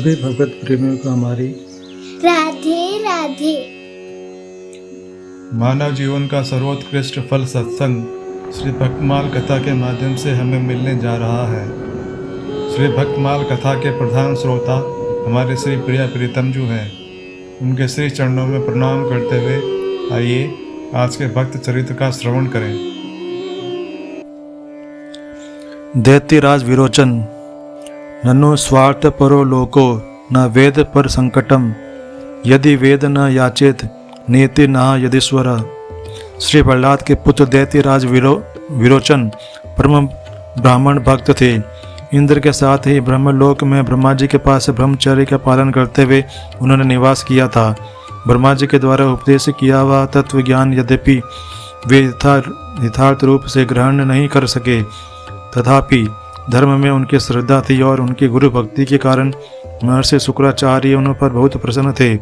सभी भगवत प्रेमियों को हमारी राधे राधे। मानव जीवन का सर्वोत्कृष्ट फल सत्संग श्री भक्तमाल कथा के माध्यम से हमें मिलने जा रहा है। श्री भक्तमाल कथा के प्रधान श्रोता हमारे श्री प्रिया प्रीतम जी हैं। उनके श्री चरणों में प्रणाम करते हुए आइए आज के भक्त चरित्र का श्रवण करें। दैत्यराज विरोचन। ननु स्वार्थ परो लोको न वेद पर संकटम, यदि वेद न याचेत नीति न यदीश्वर। श्री प्रहलाद के पुत्र दैत्यराज विरोचन परम ब्राह्मण भक्त थे। इंद्र के साथ ही ब्रह्मलोक में ब्रह्मा जी के पास ब्रह्मचर्य का पालन करते हुए उन्होंने निवास किया था। ब्रह्मा जी के द्वारा उपदेश किया हुआ तत्व ज्ञान यद्यपि वे यथार्थ रूप से ग्रहण नहीं कर सके, तथापि धर्म में उनकी श्रद्धा थी और उनकी गुरु भक्ति के कारण महर्षि शुक्राचार्य उन पर बहुत प्रसन्न थे।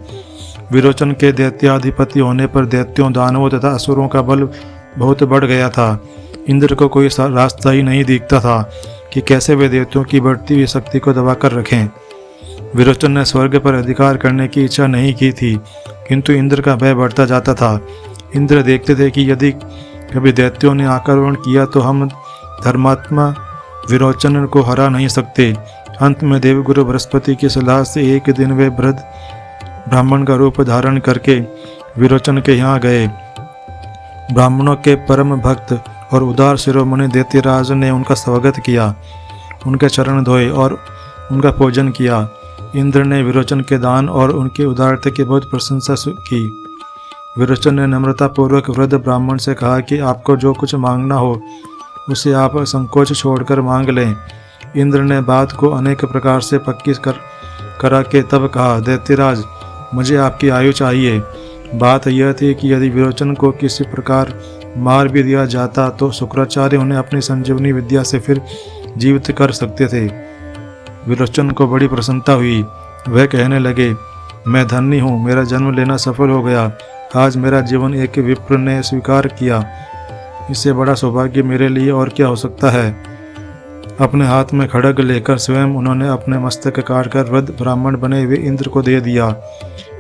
विरोचन के दैत्याधिपति होने पर दैत्यों, दानवों तथा असुरों का बल बहुत बढ़ गया था। इंद्र को कोई रास्ता ही नहीं दिखता था कि कैसे वे दैत्यों की बढ़ती हुई शक्ति को दबाकर रखें। विरोचन ने स्वर्ग पर अधिकार करने की इच्छा नहीं की थी, किंतु इंद्र का भय बढ़ता जाता था। इंद्र देखते थे कि यदि कभी दैत्यों ने आक्रमण किया तो हम धर्मात्मा विरोचन को हरा नहीं सकते। अंत में देवगुरु बृहस्पति की सलाह से एक दिन वे वृद्ध ब्राह्मण का रूप धारण करके विरोचन के यहाँ गए। ब्राह्मणों के परम भक्त और उदार शिरोमणि दैत्यराज ने उनका स्वागत किया, उनके चरण धोए और उनका पूजन किया। इंद्र ने विरोचन के दान और उनकी उदारता की बहुत प्रशंसा की। विरोचन ने नम्रतापूर्वक वृद्ध ब्राह्मण से कहा कि आपको जो कुछ मांगना हो उसे आप संकोच छोड़कर मांग लें। इंद्र ने बात को अनेक प्रकार से पक्की करा के तब कहा, दैत्यराज, मुझे आपकी आयु चाहिए। बात यह थी कि यदि विरोचन को किसी प्रकार मार भी दिया जाता तो शुक्राचार्य उन्हें अपनी संजीवनी विद्या से फिर जीवित कर सकते थे। विरोचन को बड़ी प्रसन्नता हुई। वह कहने लगे, मैं धन्य हूँ, मेरा जन्म लेना सफल हो गया। आज मेरा जीवन एक विप्र ने स्वीकार किया। इससे बड़ा सौभाग्य मेरे लिए और क्या हो सकता है। अपने हाथ में खड्ग लेकर स्वयं उन्होंने अपने मस्तक काटकर वृद्ध ब्राह्मण बने हुए इंद्र को दे दिया।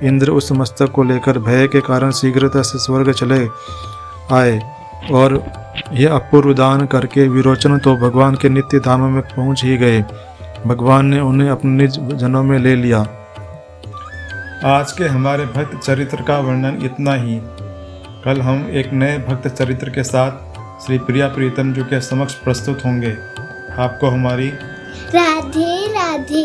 इंद्र उस मस्तक को लेकर भय के कारण शीघ्रता से स्वर्ग चले आए और यह अपूर्व दान करके विरोचन तो भगवान के नित्य धाम में पहुंच ही गए। भगवान ने उन्हें अपने निज जनों में ले लिया। आज के हमारे भक्त चरित्र का वर्णन इतना ही। कल हम एक नए भक्त चरित्र के साथ श्री प्रिया प्रीतम जी के समक्ष प्रस्तुत होंगे। आपको हमारी राधे राधे।